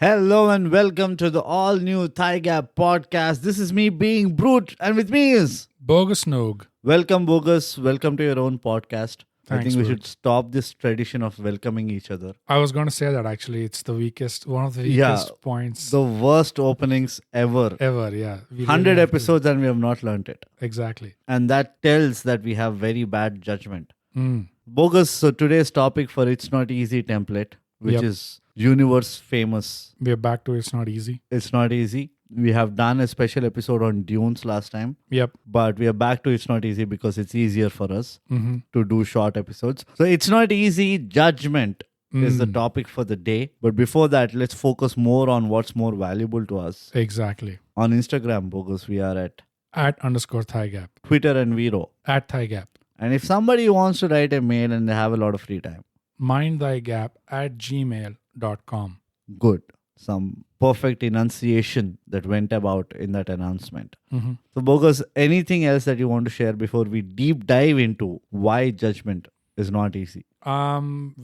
Hello and welcome to the all new ThyGap podcast. This is me being Brute, and with me is Bogus Noog. welcome Bogus. Welcome to your own podcast. I Thanks, think we Brute. should stop this tradition of welcoming each other. I was going to say that actually. It's the weakest, one of the weakest points The worst openings ever. ever. Yeah. We 100 really have to- episodes and we have not learnt it. Exactly. And that tells that we have very bad judgment. Mm. Bogus, so today's topic for It's Not Easy template, which Yep. is universe famous. We're back to It's Not Easy. It's Not Easy. We have done a special episode on Dunes last time. Yep. But we are back to It's Not Easy because it's easier for us Mm-hmm. to do short episodes. So It's Not Easy Judgment is the Mm. topic for the day. But before that, let's focus more on what's more valuable to us. Exactly. On Instagram, Bogus, we are at @_ThyGap. Twitter and Vero. @ThyGap. And if somebody wants to write a mail and they have a lot of free time, mindthygap@gmail.com. good. Some perfect enunciation that went about in that announcement. Mm-hmm. So Bogus, anything else that you want to share before we deep dive into why judgment is not easy?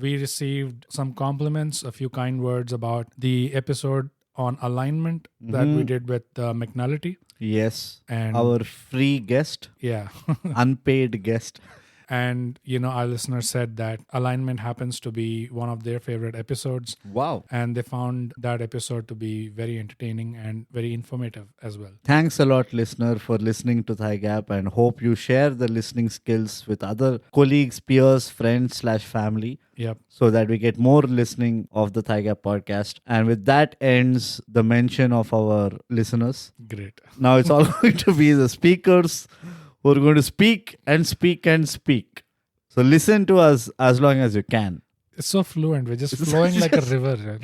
We received some compliments, a few kind words about the episode on alignment that we did with McNulty. Yes. And Our free guest, yeah. unpaid guest. And, our listener said that alignment happens to be one of their favorite episodes. Wow. And they found that episode to be very entertaining and very informative as well. Thanks a lot, listener, for listening to ThyGap, and hope you share the listening skills with other colleagues, peers, friends / family, Yep. so that we get more listening of the ThyGap podcast. And with that ends the mention of our listeners. Great. Now it's all going to be the speakers who are going to speak and speak and speak. So listen to us as long as you can. It's so fluent. We're just flowing like a river,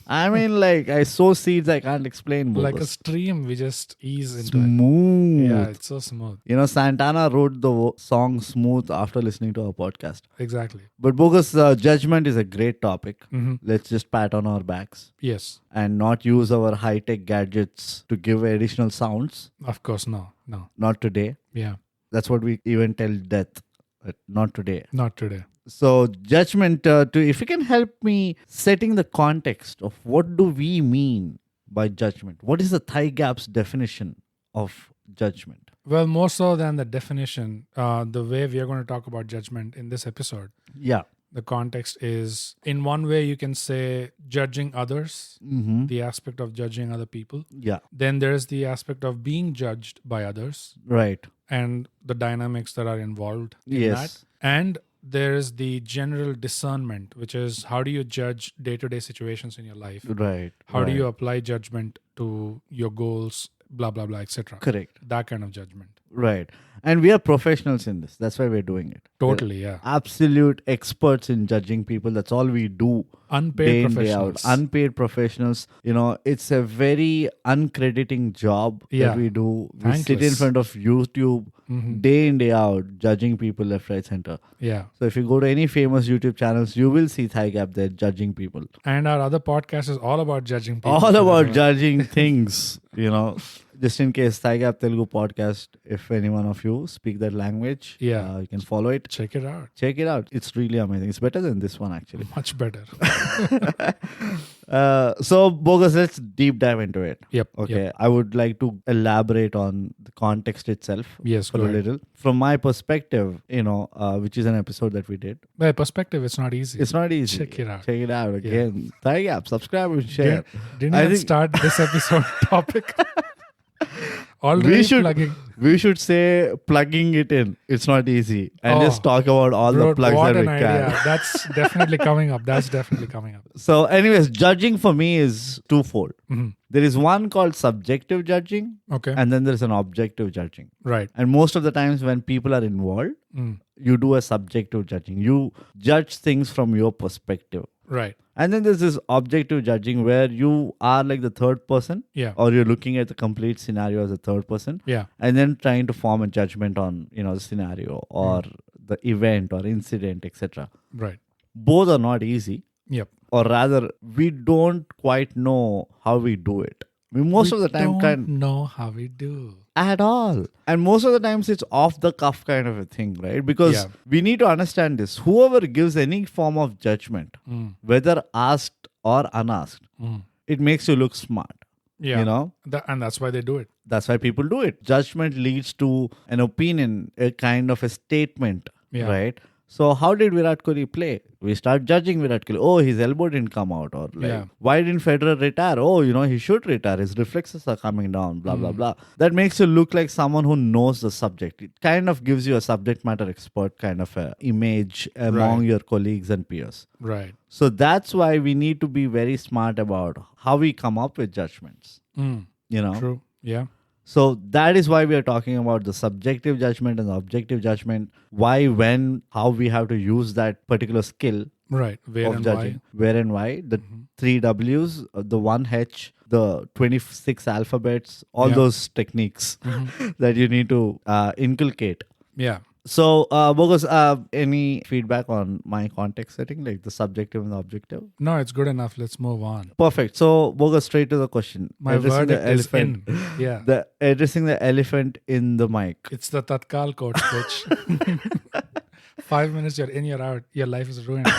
I mean, like, I sow seeds I can't explain. Like a Bogus. stream, we just ease into it. Smooth. Yeah, it's so smooth. Santana wrote the song Smooth after listening to our podcast. Exactly. But Bogus, judgment is a great topic. Mm-hmm. Let's just pat on our backs Yes. and not use our high-tech gadgets to give additional sounds. Of course, no. Not today. Yeah, That's what we even tell death. But not today. not today. So judgment, if you can help me setting the context of what do we mean by judgment? What is the ThyGap's definition of judgment? Well, more so than the definition, the way we are going to talk about judgment in this episode, Yeah. the context is, in one way, you can say judging others, Mm-hmm. the aspect of judging other people. Yeah. Then there's the aspect of being judged by others Right. and the dynamics that are involved in Yes. that. And there is the general discernment, which is how do you judge day-to-day situations in your life? Right. How do you apply judgment to your goals, blah, blah, blah, etc. Correct. That kind of judgment. Right. And we are professionals in this. That's why we're doing it. Totally, yeah. Absolute experts in judging people. That's all we do. Unpaid Day in, day out. professionals. Unpaid professionals. It's a very uncrediting job Yeah. that we do. We sit in Thankless. front of YouTube Mhm. day in, day out, judging people left, right, center. Yeah. So if you go to any famous YouTube channels, you will see ThyGap there judging people. And our other podcast is all about judging people. All about judging things, Just in case, ThyGap Telugu podcast, if any one of you speak that language, Yeah. you can follow it. Check it out. Check it out. It's really amazing. It's better than this one, actually. Much better. So, Bogus, let's deep dive into it. Yep. Okay. Yep. I would like to elaborate on the context itself Yes, for go a ahead. little. From my perspective, which is an episode that we did. By perspective, it's not easy. It's not easy. Check it out. Check it out again. ThyGap, subscribe and share. Didn't I even think- start this episode topic. Already plugging. We should say plugging it in. It's not easy. And Oh, just talk about all the Bro, plugs what that an we idea. can. That's definitely coming up. So, anyways, judging for me is twofold. Mhm. There is one called subjective judging, Okay. and then there's an objective judging. Right. And most of the times when people are involved, Mm. you do a subjective judging. You judge things from your perspective. Right. And then there's this objective judging where you are like the third person, Yeah. or you're looking at the complete scenario as a third person, Yeah. and then trying to form a judgment on, the scenario or the event or incident, etc. Right. Both are not easy, Yep. or rather, we don't quite know how we do it. Most of the time, don't know how we do. at all. And most of the times it's off the cuff kind of a thing, right? Because Yeah. we need to understand this. Whoever gives any form of judgment, Mm. whether asked or unasked, Mm. it makes you look smart. Yeah. You know, And that's why they do it. that's why people do it. Judgment leads to an opinion, a kind of a statement, Yeah. right? So how did Virat Kohli play? We start judging Virat Kohli. Oh, his elbow didn't come out. Or like, Yeah. why didn't Federer retire? Oh, he should retire. His reflexes are coming down, blah, blah, blah. That makes you look like someone who knows the subject. It kind of gives you a subject matter expert kind of a image among your colleagues and peers. Right. So that's why we need to be very smart about how we come up with judgments. True. Yeah. So that is why we are talking about the subjective judgment and the objective judgment. Why, when, how we have to use that particular skill Right. Where of and judging. why. Where and why. The 3 W's, the 1 H, the 26 alphabets, all those techniques that you need to inculcate. Yeah. So, Bogus, any feedback on my context setting, like the subjective and the objective? No, it's good enough. Let's move on. Perfect. So, Bogus, straight to the question. My Addressing verdict the is elephant. in. Yeah. Addressing the elephant in the mic. It's the Tatkal code switch. 5 minutes, you're in, you're out. Your life is ruined.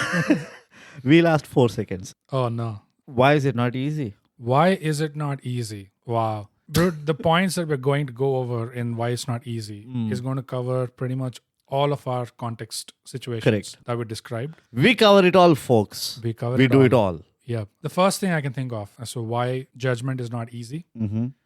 We last 4 seconds. Oh, no. Why is it not easy? Why is it not easy? Wow. Dude, the points that we're going to go over in why it's not easy is going to cover pretty much all of our context situations that we described. We cover it all, folks. We cover We it do all. it all. Yeah. The first thing I can think of as to why judgment is not easy,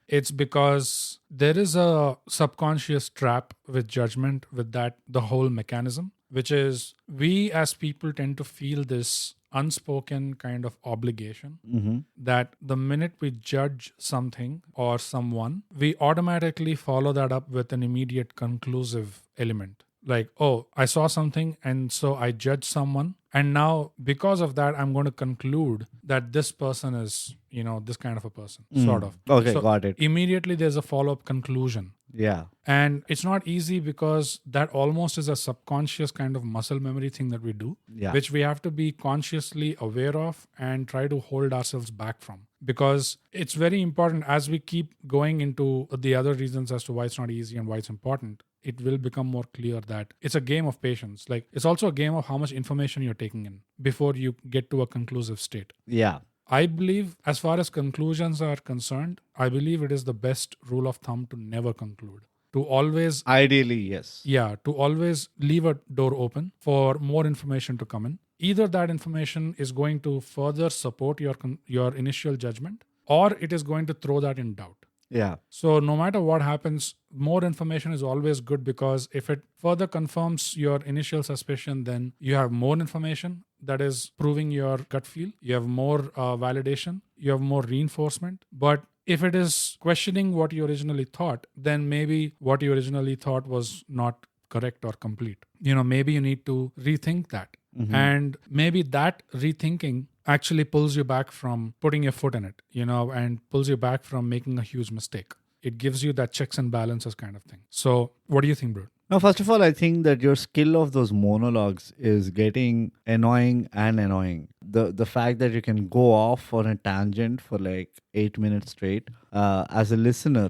it's because there is a subconscious trap with judgment, with that, the whole mechanism, which is we as people tend to feel this unspoken kind of obligation that the minute we judge something or someone, we automatically follow that up with an immediate conclusive element. Like, oh, I saw something and so I judge someone. And now because of that, I'm going to conclude that this person is, this kind of a person, sort of. Okay, So got it. Immediately there's a follow-up conclusion. Yeah. And it's not easy because that almost is a subconscious kind of muscle memory thing that we do, which we have to be consciously aware of and try to hold ourselves back from. Because it's very important as we keep going into the other reasons as to why it's not easy and why it's important, it will become more clear that it's a game of patience. Like, it's also a game of how much information you're taking in before you get to a conclusive state. Yeah. I believe, as far as conclusions are concerned, I believe it is the best rule of thumb to never conclude. To always, Ideally, yes. to always leave a door open for more information to come in. Either that information is going to further support your initial judgment, or it is going to throw that in doubt. Yeah. So no matter what happens, more information is always good, because if it further confirms your initial suspicion, then you have more information that is proving your gut feel. You have more validation. You have more reinforcement. But if it is questioning what you originally thought, then maybe what you originally thought was not correct or complete. Maybe you need to rethink that. And maybe that rethinking actually pulls you back from putting your foot in it, and pulls you back from making a huge mistake. It gives you that checks and balances kind of thing. So what do you think, bro? Now, first of all, I think that your skill of those monologues is getting annoying and annoying. The fact that you can go off on a tangent for like 8 minutes straight, as a listener,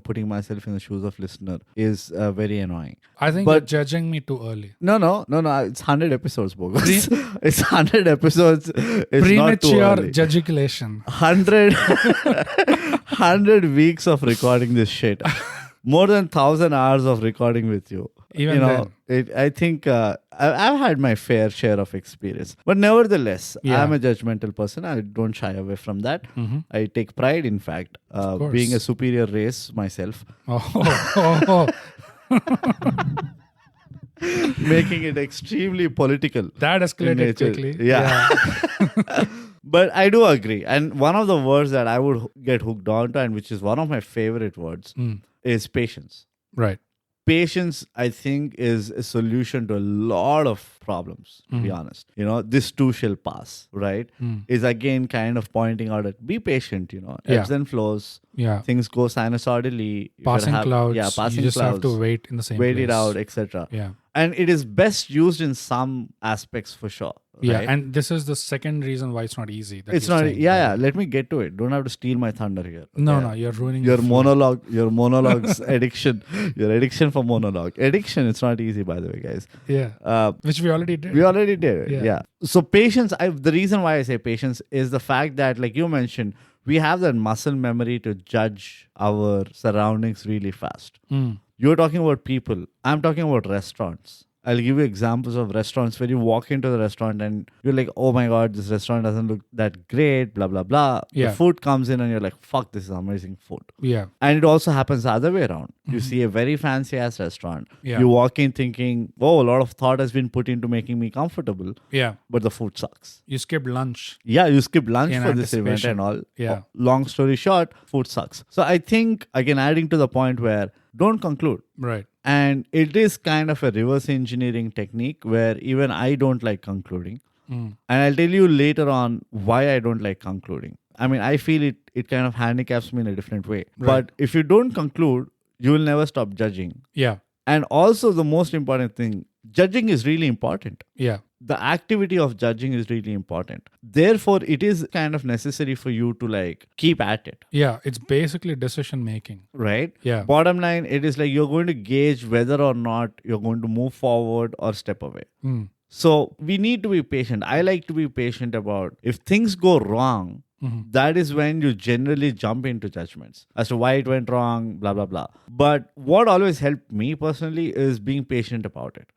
putting myself in the shoes of listener is very annoying. I think you're judging me too early. No. It's 100 episodes, bogus. It's 100 episodes. It's not too Premature early. judgiculation. 100 weeks of recording this shit. More than 1,000 hours of recording with you. Even then. I think I've had my fair share of experience. But nevertheless, I'm a judgmental person. I don't shy away from that. I take pride, in fact, being a superior race myself. Making it extremely political. That escalated quickly. Yeah. But I do agree. And one of the words that I would get hooked on to, and which is one of my favorite words, is patience. Right. Patience, I think, is a solution to a lot of problems, to be honest. This too shall pass, right? Is again kind of pointing out that be patient, ebbs and flows. Yeah. Things go sinusoidally. Passing clouds. Yeah, passing you just clouds. have to wait in the same Wait place. it out, etc. Yeah. And it is best used in some aspects for sure. Yeah, right? and this is the second reason why it's not easy. That It's you're not. saying, Yeah, by the yeah. way. Let me get to it. Don't have to steal my thunder here. No, okay? no, you're ruining Your the flow. monologues addiction. Your addiction for monologue. Addiction. It's not easy, by the way, guys. Yeah, which we already did. We already did it. Yeah. Yeah. So patience. The reason why I say patience is the fact that, like you mentioned, we have that muscle memory to judge our surroundings really fast. Mm. You're talking about people. I'm talking about restaurants. I'll give you examples of restaurants where you walk into the restaurant and you're like, oh my God, this restaurant doesn't look that great, blah, blah, blah. Yeah. The food comes in and you're like, fuck, this is amazing food. Yeah. And it also happens the other way around. You see a very fancy ass restaurant. Yeah. You walk in thinking, oh, a lot of thought has been put into making me comfortable, Yeah. but the food sucks. You skipped lunch. Yeah, you skip lunch In for this event anticipation. and all. Yeah. Long story short, food sucks. So I think, again, adding to the point where don't conclude. Right. And it is kind of a reverse engineering technique where even I don't like concluding. Mm. And I'll tell you later on why I don't like concluding. I mean, I feel it kind of handicaps me in a different way. Right. But if you don't conclude, you will never stop judging. Yeah. And also the most important thing, judging is really important. Yeah. The activity of judging is really important. Therefore, it is kind of necessary for you to like keep at it. Yeah. It's basically decision making. Right? Yeah. Bottom line, it is like you're going to gauge whether or not you're going to move forward or step away. Mm. So we need to be patient. I like to be patient about if things go wrong, that is when you generally jump into judgments as to why it went wrong, blah, blah, blah. But what always helped me personally is being patient about it.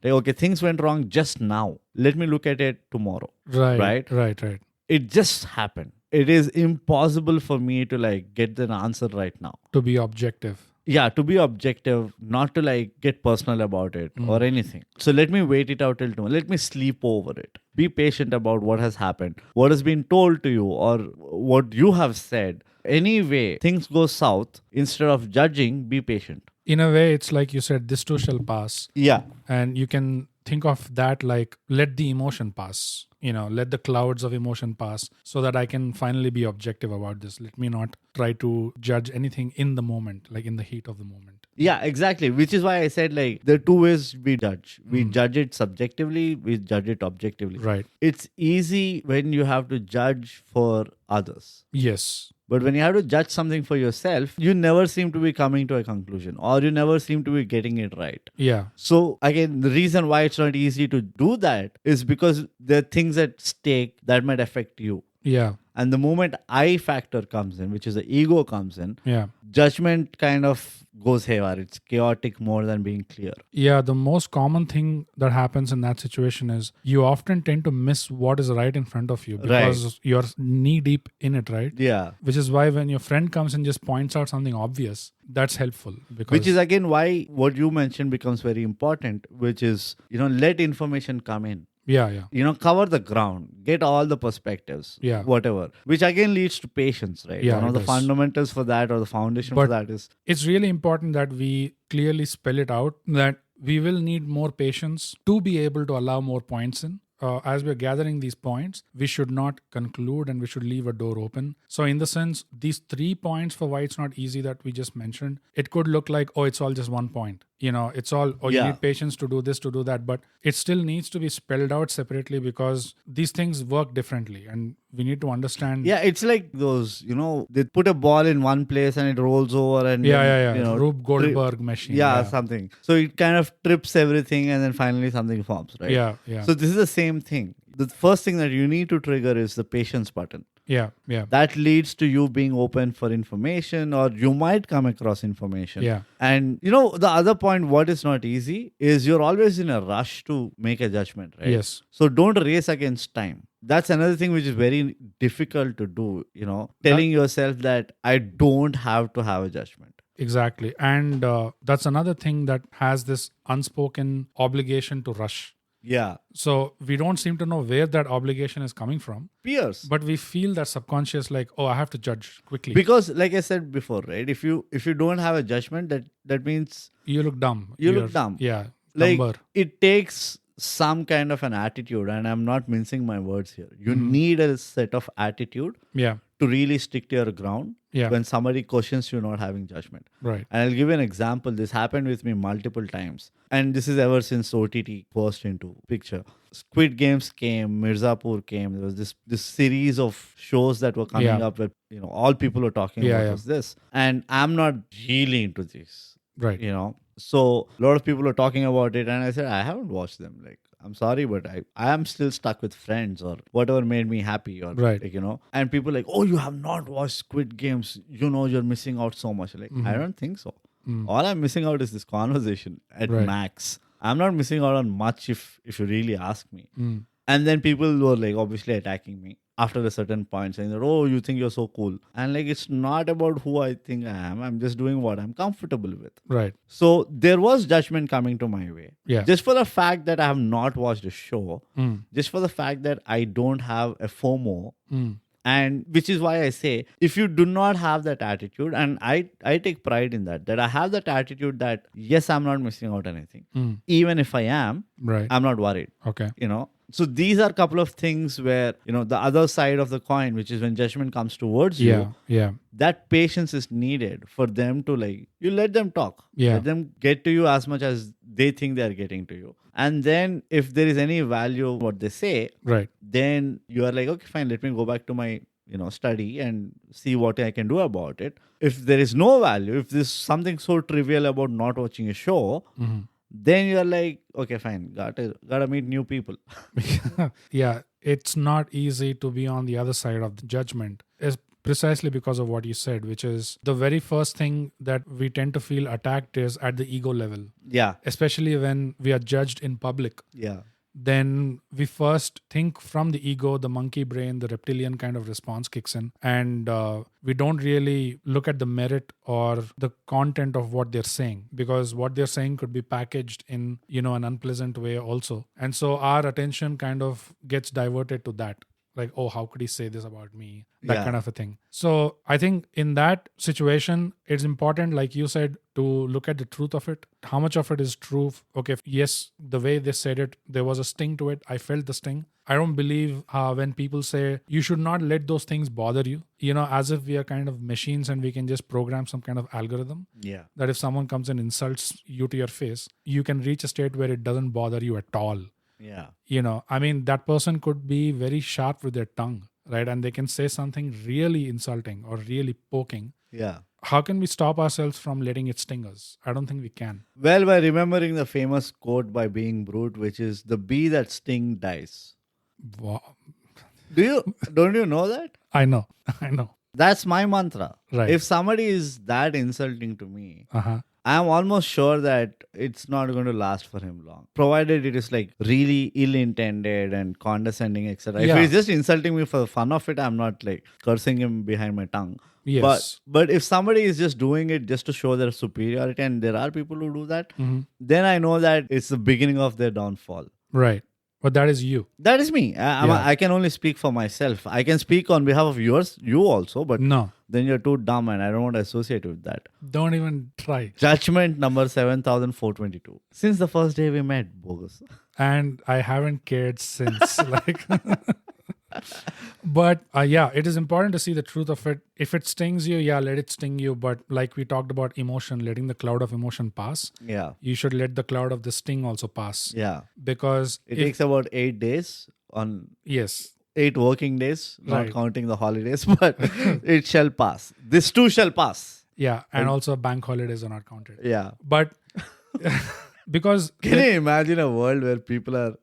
Like, okay, things went wrong just now. Let me look at it tomorrow. Right. Right. It just happened. It is impossible for me to like get the answer right now. To be objective. Yeah, to be objective, not to like get personal about it or anything. So let me wait it out till tomorrow. Let me sleep over it. Be patient about what has happened, what has been told to you, or what you have said. Anyway, things go south. Instead of judging, be patient. In a way, it's like you said, this too shall pass. Yeah. And you can think of that like, let the emotion pass. Let the clouds of emotion pass so that I can finally be objective about this. Let me not try to judge anything in the moment, like in the heat of the moment. Yeah, exactly. Which is why I said like there are two ways we judge. We judge it subjectively, we judge it objectively. Right. It's easy when you have to judge for others. Yes. But when you have to judge something for yourself, you never seem to be coming to a conclusion or you never seem to be getting it right. Yeah. So again, the reason why it's not easy to do that is because there are things at stake that might affect you. Yeah. And the moment I factor comes in, which is the ego comes in, Yeah. judgment kind of goes haywire. It's chaotic more than being clear. Yeah, the most common thing that happens in that situation is you often tend to miss what is right in front of you because you're knee deep in it, right? Yeah. Which is why when your friend comes and just points out something obvious, that's helpful. Because Which is again why what you mentioned becomes very important, which is, let information come in. yeah. Cover the ground, get all the perspectives, Yeah. whatever, which again leads to patience, right? Yeah, One of it the does. fundamentals for that or the foundation for But that is, It's really important that we clearly spell it out that we will need more patience to be able to allow more points in. As we're gathering these points, we should not conclude and we should leave a door open. So in the sense, these 3 points for why it's not easy that we just mentioned, it could look like, oh, it's all just 1 point. It's all, you Yeah. need patience to do this, to do that. But it still needs to be spelled out separately because these things work differently and we need to understand. yeah, it's like those, they put a ball in one place and it rolls over and Yeah. Rube Goldberg machine. yeah, something. So it kind of trips everything and then finally something forms, right? Yeah. So this is the same thing. The first thing that you need to trigger is the patience button. Yeah. That leads to you being open for information, or you might come across information. Yeah. And the other point, what is not easy is you're always in a rush to make a judgment, right? Yes. So don't race against time. That's another thing which is very difficult to do, telling yourself that I don't have to have a judgment. Exactly. And that's another thing that has this unspoken obligation to rush. Yeah. So we don't seem to know where that obligation is coming from, Peers. but we feel that subconscious like, oh, I have to judge quickly. Because like I said before, right? If you don't have a judgment, that means You look dumb. You look You're- dumb. Yeah. like Dumber. it takes some kind of an attitude, and I'm not mincing my words here. You need a set of attitude Yeah. to really stick to your ground Yeah. when somebody questions you not having judgment. Right. And I'll give you an example. This happened with me multiple times. And this is ever since OTT burst into picture. Squid Games came, Mirzapur came. There was this series of shows that were coming up where, all people were talking about was this. And I'm not really into this. Right. So a lot of people are talking about it, and I said, I haven't watched them. Like, I'm sorry, but I am still stuck with Friends or whatever made me happy, or Right. And people are like, oh, you have not watched Squid Games. You're missing out so much. Like, I don't think so. All I'm missing out is this conversation at max. I'm not missing out on much if you really ask me. And then people were like obviously attacking me after a certain point, saying that, oh, you think you're so cool. And like, it's not about who I think I am. I'm just doing what I'm comfortable with. Right. So there was judgment coming to my way. Yeah. Just for the fact that I have not watched a show, just for the fact that I don't have a FOMO. And which is why I say, if you do not have that attitude, and I take pride in that I have that attitude that, yes, I'm not missing out anything. Even if I am, Right. I'm not worried. Okay. So these are a couple of things where, the other side of the coin, which is when judgment comes towards you, Yeah. that patience is needed for them to you let them talk. Yeah. Let them get to you as much as they think they are getting to you. And then if there is any value of what they say, Right. then you are like, okay, fine, let me go back to my, study and see what I can do about it. If there is no value, if there's something so trivial about not watching a show, then you're like, okay, fine, gotta meet new people. Yeah. It's not easy to be on the other side of the judgment. It's precisely because of what you said, which is the very first thing that we tend to feel attacked is at the ego level. Yeah. Especially when we are judged in public. Yeah. Then we first think from the ego, the monkey brain, the reptilian kind of response kicks in. And we don't really look at the merit or the content of what they're saying, because what they're saying could be packaged in, an unpleasant way also. And so our attention kind of gets diverted to that. Like, oh, how could he say this about me? That kind of a thing. So I think in that situation, it's important, like you said, to look at the truth of it. How much of it is true? Okay, yes, the way they said it, there was a sting to it. I felt the sting. I don't believe when people say you should not let those things bother you, as if we are kind of machines and we can just program some kind of algorithm. Yeah. That if someone comes and insults you to your face, you can reach a state where it doesn't bother you at all. Yeah. That person could be very sharp with their tongue, right? And they can say something really insulting or really poking. Yeah. How can we stop ourselves from letting it sting us? I don't think we can. Well, by remembering the famous quote by Being Brute, which is, the bee that sting dies. Wow. Don't you know that? I know. That's my mantra. Right. If somebody is that insulting to me, Uh-huh. I'm almost sure that it's not going to last for him long. Provided it is like really ill-intended and condescending, etc. Yeah. If he's just insulting me for the fun of it, I'm not like cursing him behind my tongue. Yes. But if somebody is just doing it just to show their superiority, and there are people who do that, then I know that it's the beginning of their downfall. Right. But that is you. That is me. I can only speak for myself. I can speak on behalf of you also, but No. then you're too dumb and I don't want to associate with that. Don't even try. Judgment number 7422. Since the first day we met, bogus. And I haven't cared since. But it is important to see the truth of it. If it stings you, let it sting you. But like we talked about emotion, letting the cloud of emotion pass. Yeah. You should let the cloud of the sting also pass. Yeah. Because It takes about 8 days on yes. 8 working days, not Right. counting the holidays, but it shall pass. This too shall pass. Yeah. And also bank holidays are not counted. Yeah. But because Can you imagine a world where people are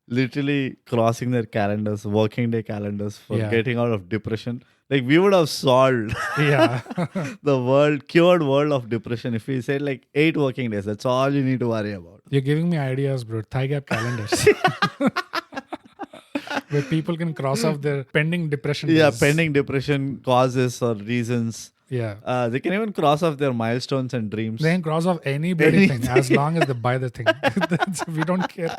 literally crossing their calendars, working day calendars for getting out of depression? Like, we would have solved yeah. the cured world of depression if we said like 8 working days. That's all you need to worry about. You're giving me ideas, bro. ThyGap calendars. Where people can cross off their pending depression. Yeah, days. pending depression causes or reasons. Yeah. They can even cross off their milestones and dreams. They can cross off any bloody thing as long as they buy the thing. We don't care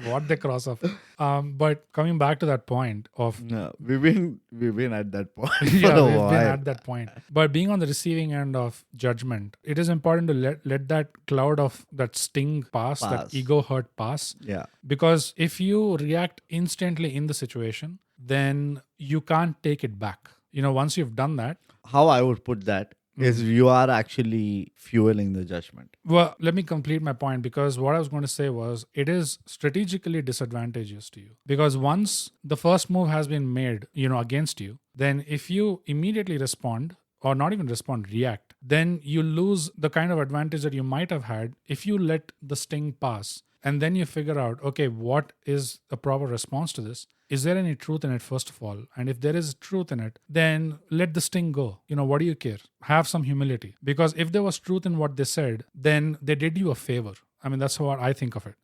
what they cross off. But coming back to that point of No, we've been at that point for yeah, a we've while. been at that point. But being on the receiving end of judgment, it is important to let that cloud of that sting pass, that ego hurt pass. Yeah. Because if you react instantly in the situation, then you can't take it back. Once you've done that. How I would put that is you are actually fueling the judgment. Well, let me complete my point, because what I was going to say was it is strategically disadvantageous to you, because once the first move has been made, against you, then if you immediately respond, or not even respond, react, then you lose the kind of advantage that you might have had if you let the sting pass. And then you figure out, okay, what is a proper response to this? Is there any truth in it, first of all? And if there is truth in it, then let the sting go. What do you care? Have some humility. Because if there was truth in what they said, then they did you a favor. I mean, that's what I think of it.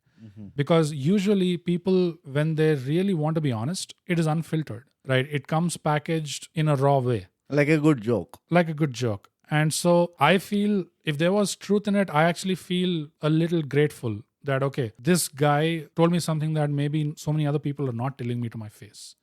Because usually people, when they really want to be honest, it is unfiltered, right? It comes packaged in a raw way. Like a good joke. Like a good joke. And so I feel if there was truth in it, I actually feel a little grateful that, okay, this guy told me something that maybe so many other people are not telling me to my face.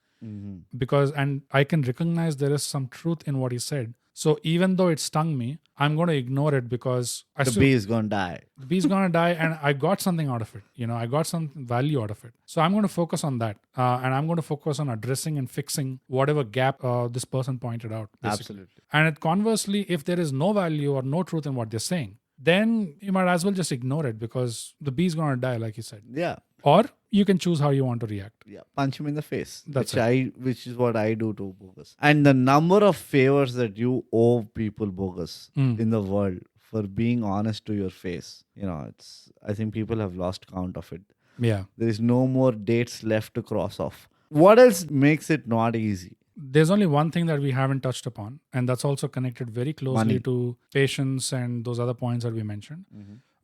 Because, and I can recognize there is some truth in what he said. So even though it stung me, I'm going to ignore it because The bee is going to die. the bee's going to die and I got something out of it. I got some value out of it. So I'm going to focus on that. And I'm going to focus on addressing and fixing whatever gap this person pointed out. Basically. Absolutely. And conversely, if there is no value or no truth in what they're saying, then you might as well just ignore it because the bee's going to die, like you said. Yeah. Or you can choose how you want to react. Yeah. Punch him in the face. That's which is what I do to bogus. And the number of favors that you owe people bogus in the world for being honest to your face, I think people have lost count of it. Yeah. There is no more dates left to cross off. What else makes it not easy? There's only one thing that we haven't touched upon, and that's also connected very closely Money. to patience and those other points that we mentioned,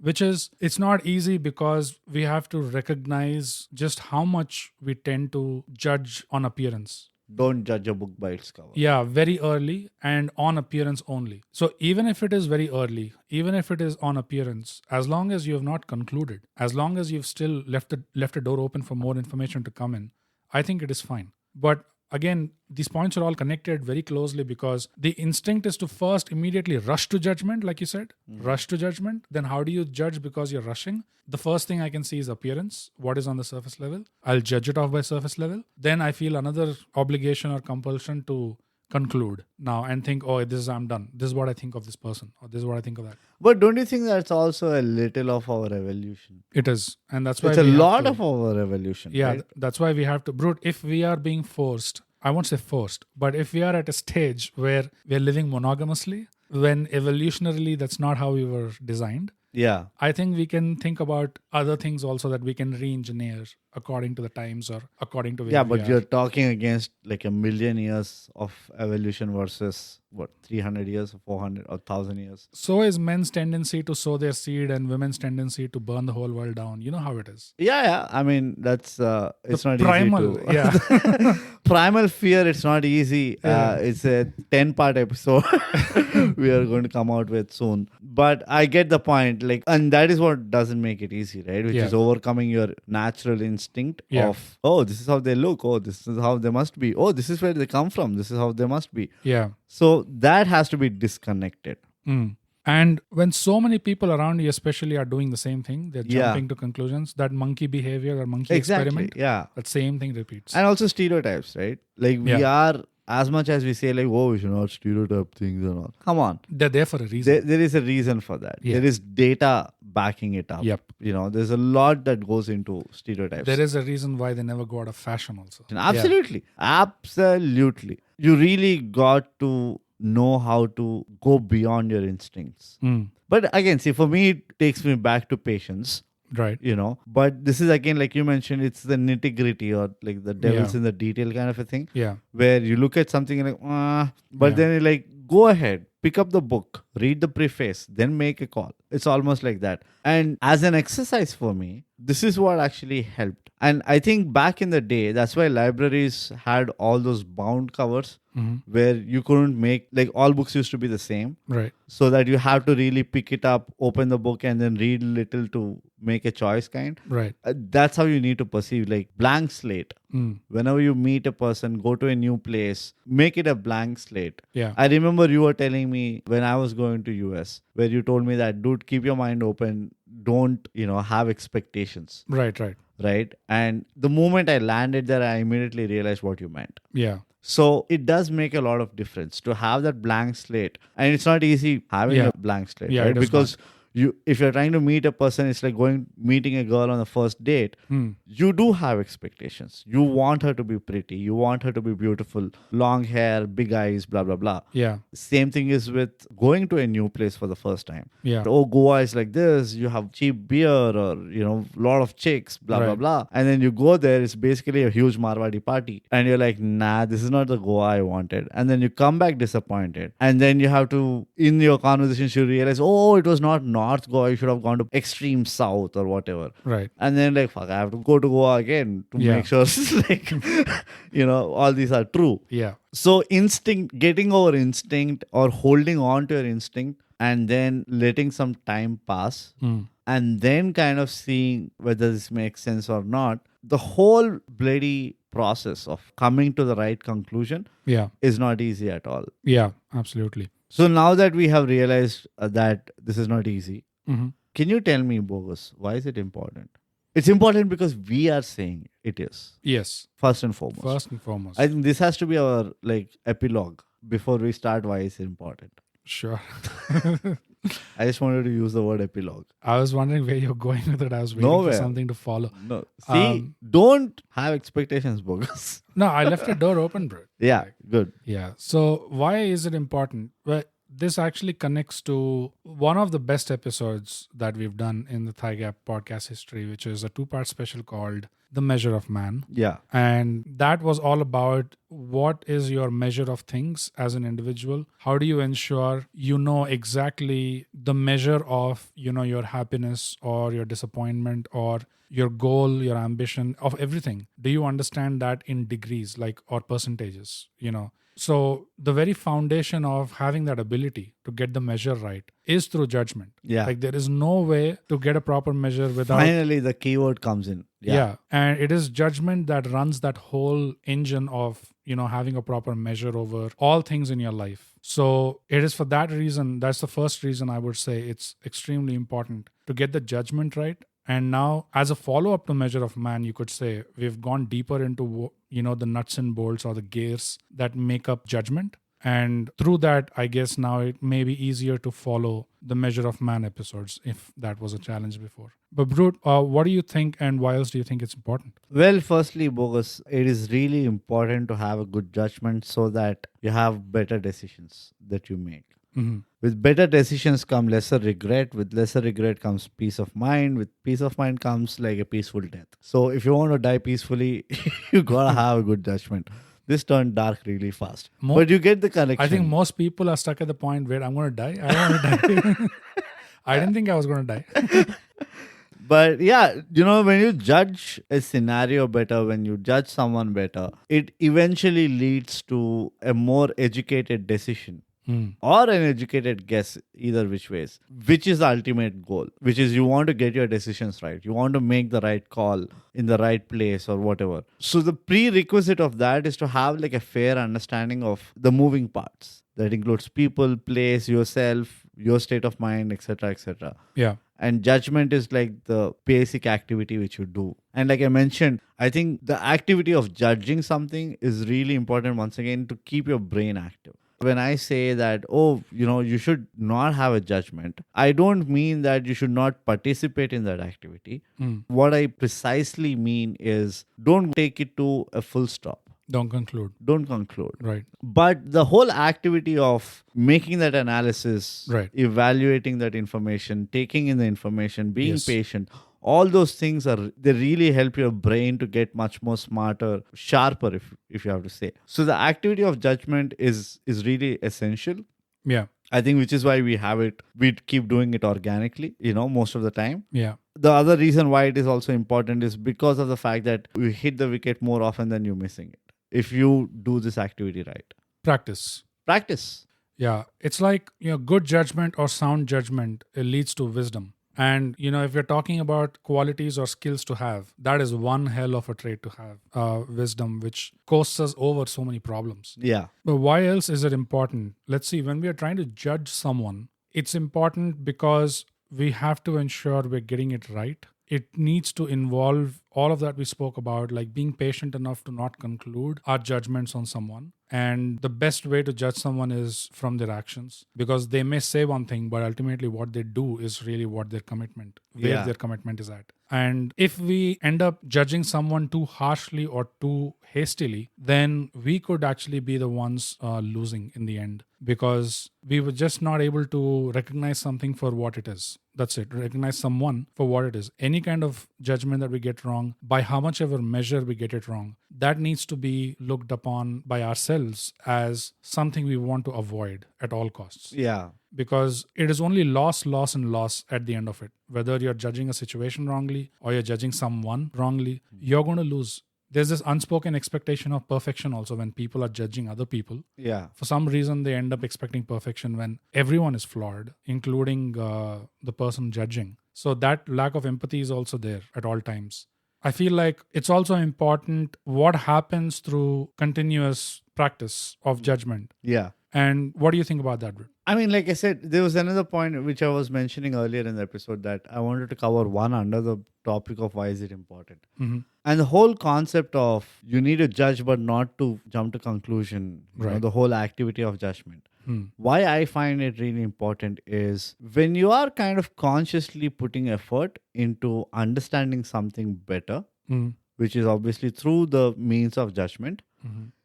which is it's not easy because we have to recognize just how much we tend to judge on appearance. Don't judge a book by its cover. Yeah, very early and on appearance only. So even if it is very early, even if it is on appearance, as long as you have not concluded, as long as you've still left a door open for more information to come in, I think it is fine. But again, these points are all connected very closely because the instinct is to first immediately rush to judgment, like you said, rush to judgment. Then how do you judge because you're rushing? The first thing I can see is appearance, what is on the surface level. I'll judge it off by surface level. Then I feel another obligation or compulsion to conclude now and think, oh, I'm done. This is what I think of this person, or this is what I think of that. But don't you think that's also a little of our evolution? It is. And that's why It's a we have lot to- of our evolution. Yeah, Right? that's why we have to, Brute, if we are being forced, I won't say forced, but if we are at a stage where we're living monogamously, when evolutionarily that's not how we were designed, Yeah. I think we can think about other things also that we can re-engineer according to the times or according to where Yeah, we but are. you're talking against like a million years of evolution versus 300 years or 400 or 1,000 years. So is men's tendency to sow their seed and women's tendency to burn the whole world down. You know how it is. Yeah. I mean, that's it's not Primal, easy to. yeah. Primal fear. It's not easy. It's a 10-part episode we are going to come out with soon. But I get the point. Like, and that is what doesn't make it easy, right? Which Yeah. is overcoming your natural instinct Yeah. of, oh, this is how they look. Oh, this is how they must be. Oh, this is where they come from. This is how they must be. Yeah. So that has to be disconnected. Mm. And when so many people around you especially are doing the same thing, they're Yeah. jumping to conclusions, that monkey behavior or monkey Exactly. experiment, Yeah. that same thing repeats. And also stereotypes, right? Like we Yeah. are, as much as we say like, oh, we should not stereotype things and all. Come on. They're there for a reason. There is a reason for that. Yeah. There is data backing it up. Yep. There's a lot that goes into stereotypes. There is a reason why they never go out of fashion also. Absolutely. Absolutely. You really got to know how to go beyond your instincts. Mm. But again, see, for me, it takes me back to patience. Right. But this is again, like you mentioned, it's the nitty gritty or like the devil's Yeah. in the detail kind of a thing. Yeah. Where you look at something and like, but Yeah. then you're like, go ahead, pick up the book, read the preface, then make a call. It's almost like that. And as an exercise for me, this is what actually helped. And I think back in the day, that's why libraries had all those bound covers where you couldn't make, like, all books used to be the same. Right. So that you have to really pick it up, open the book, and then read little to make a choice kind. Right. That's how you need to perceive, like, blank slate. Whenever you meet a person, go to a new place, make it a blank slate. Yeah. I remember you were telling me when I was going to US, where you told me that, dude, keep your mind open. Don't, have expectations. Right. Right. And the moment I landed there, I immediately realized what you meant. Yeah. So it does make a lot of difference to have that blank slate. And it's not easy having a blank slate, Yeah, right? it is Because if you're trying to meet a person, it's like meeting a girl on the first date. You do have expectations. You want her to be pretty. You want her to be beautiful, long hair, big eyes, blah, blah, blah. Yeah. Same thing is with going to a new place for the first time. Yeah. Oh, Goa is like this. You have cheap beer or, lot of chicks, blah, blah, Right. blah. And then you go there, it's basically a huge Marwadi party. And you're like, nah, this is not the Goa I wanted. And then you come back disappointed. And then you have to, in your conversations, you realize, oh, it was not North Goa. You should have gone to extreme South or whatever. Right. And then like, fuck, I have to go to Goa again to make sure like, all these are true. Yeah. So getting over instinct or holding on to your instinct and then letting some time pass and then kind of seeing whether this makes sense or not. The whole bloody process of coming to the right conclusion is not easy at all. Yeah, absolutely. So now that we have realized that this is not easy, can you tell me, Bogus, why is it important? It's important because we are saying it is. Yes. First and foremost. I think this has to be our epilogue before we start why it's important. Sure. I just wanted to use the word epilogue. I was wondering where you're going with it. I was waiting for something to follow. No. See, don't have expectations, Bogus. No, I left the door open, bro. Yeah, good. Yeah. So why is it important? Well, this actually connects to one of the best episodes that we've done in the ThyGap podcast history, which is a 2-part special called The Measure of Man. Yeah. And that was all about what is your measure of things as an individual? How do you ensure you know exactly the measure of, your happiness or your disappointment or your goal, your ambition, of everything? Do you understand that in degrees, or percentages, So the very foundation of having that ability to get the measure right is through judgment. Yeah. There is no way to get a proper measure without... Finally, the keyword comes in. Yeah. And it is judgment that runs that whole engine of, having a proper measure over all things in your life. So it is for that reason, that's the first reason I would say it's extremely important to get the judgment right. And now, as a follow-up to Measure of Man, you could say we've gone deeper into, the nuts and bolts or the gears that make up judgment. And through that, I guess now it may be easier to follow the Measure of Man episodes if that was a challenge before. But Brute, what do you think and why else do you think it's important? Well, firstly, Bogus, it is really important to have a good judgment so that you have better decisions that you make. With better decisions come lesser regret. With lesser regret comes peace of mind. With peace of mind comes like a peaceful death. So if you want to die peacefully, you gotta have a good judgment. This turned dark really fast. But you get the connection. I think most people are stuck at the point where I'm going to die. I want to die. I didn't think I was going to die. But yeah, when you judge a scenario better, when you judge someone better, it eventually leads to a more educated decision. Or an educated guess, either which ways, which is the ultimate goal, which is you want to get your decisions right. You want to make the right call in the right place or whatever. So the prerequisite of that is to have a fair understanding of the moving parts. That includes people, place, yourself, your state of mind, etc., etc. Yeah. And judgment is the basic activity which you do. And like I mentioned, I think the activity of judging something is really important once again to keep your brain active. When I say that, you should not have a judgment, I don't mean that you should not participate in that activity. What I precisely mean is don't take it to a full stop. Don't conclude. Right. But the whole activity of making that analysis, right, evaluating that information, taking in the information, being patient, all those things they really help your brain to get much more smarter, sharper, if you have to say. So the activity of judgment is really essential. Yeah. I think which is why we have it. We keep doing it organically, most of the time. Yeah. The other reason why it is also important is because of the fact that you hit the wicket more often than you're missing it. If you do this activity right. Practice. Yeah. It's like, good judgment or sound judgment, it leads to wisdom. And, if you're talking about qualities or skills to have, that is one hell of a trait to have, wisdom, which costs us over so many problems. Yeah. But why else is it important? Let's see, when we are trying to judge someone, it's important because we have to ensure we're getting it right. It needs to involve all of that we spoke about, like being patient enough to not conclude our judgments on someone. And the best way to judge someone is from their actions, because they may say one thing, but ultimately what they do is really what their commitment, where their commitment is at. And if we end up judging someone too harshly or too hastily, then we could actually be the ones losing in the end, because we were just not able to recognize something for what it is. That's it. Recognize someone for what it is. Any kind of judgment that we get wrong, by how much ever measure we get it wrong, that needs to be looked upon by ourselves as something we want to avoid at all costs. Yeah. Because it is only loss, loss, and loss at the end of it. Whether you're judging a situation wrongly or you're judging someone wrongly, you're going to lose. There's this unspoken expectation of perfection also when people are judging other people. Yeah. For some reason, they end up expecting perfection when everyone is flawed, including the person judging. So that lack of empathy is also there at all times. I feel like it's also important what happens through continuous practice of judgment. Yeah. And what do you think about that, Britt? I mean, like I said, there was another point which I was mentioning earlier in the episode that I wanted to cover one under the topic of why is it important. Mm-hmm. And the whole concept of you need to judge but not to jump to conclusion, the whole activity of judgment. Why I find it really important is when you are kind of consciously putting effort into understanding something better, which is obviously through the means of judgment,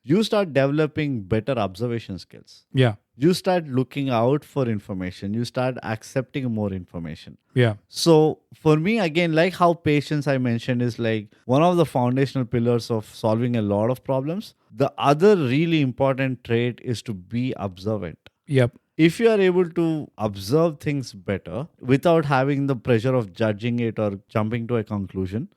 you start developing better observation skills. Yeah. You start looking out for information. You start accepting more information. Yeah. So for me, again, like how patience I mentioned is like one of the foundational pillars of solving a lot of problems. The other really important trait is to be observant. Yep. If you are able to observe things better without having the pressure of judging it or jumping to a conclusion,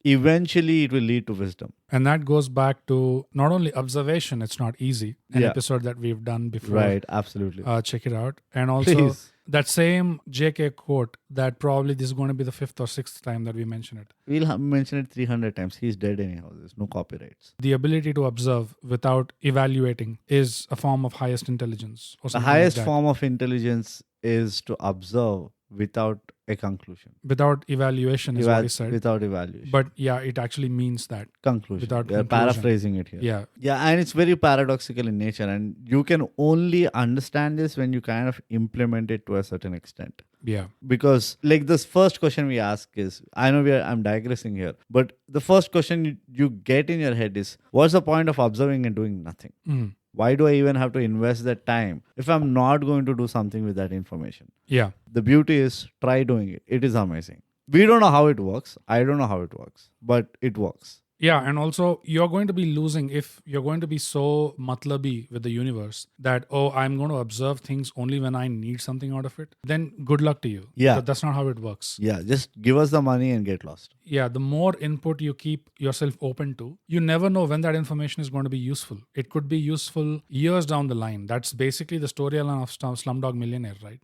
eventually it will lead to wisdom. And that goes back to not only observation, it's not easy. An episode that we've done before. Right, absolutely. Check it out. And also Please. that same JK quote that probably this is going to be the 5th or 6th time that we mention it. We'll mention it 300 times. He's dead anyhow. There's no copyrights. The ability to observe without evaluating is a form of highest intelligence. Or The something highest like that. form of intelligence is to observe without a conclusion. Without evaluation is what he said. Without evaluation. But yeah, it actually means that. Conclusion. Without You're conclusion. paraphrasing it here. Yeah. Yeah, and it's very paradoxical in nature. And you can only understand this when you kind of implement it to a certain extent. Yeah. Because like this first question we ask is, I know I'm digressing here, but the first question you get in your head is, what's the point of observing and doing nothing? Why do I even have to invest that time if I'm not going to do something with that information? Yeah. The beauty is try doing it. It is amazing. We don't know how it works. I don't know how it works, but it works. Yeah, and also you're going to be losing if you're going to be so matlabi with the universe that, I'm going to observe things only when I need something out of it. Then good luck to you. Yeah. But that's not how it works. Yeah, just give us the money and get lost. Yeah, the more input you keep yourself open to, you never know when that information is going to be useful. It could be useful years down the line. That's basically the storyline of Slumdog Millionaire, right?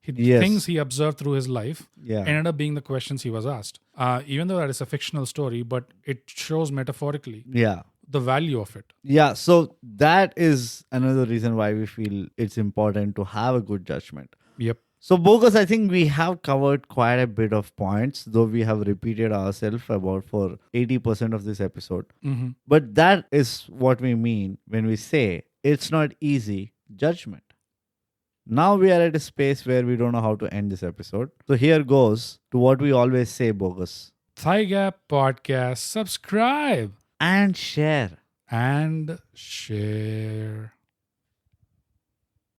Yes. Things he observed through his life Yeah. ended up being the questions he was asked. Even though that is a fictional story, but it shows metaphorically Yeah. the value of it. Yeah. So that is another reason why we feel it's important to have a good judgment. Yep. So, Bogus, I think we have covered quite a bit of points, though we have repeated ourselves about for 80% of this episode. But that is what we mean when we say it's not easy judgment. Now we are at a space where we don't know how to end this episode. So here goes to what we always say, Bogus. ThyGap Podcast, subscribe And share. and share.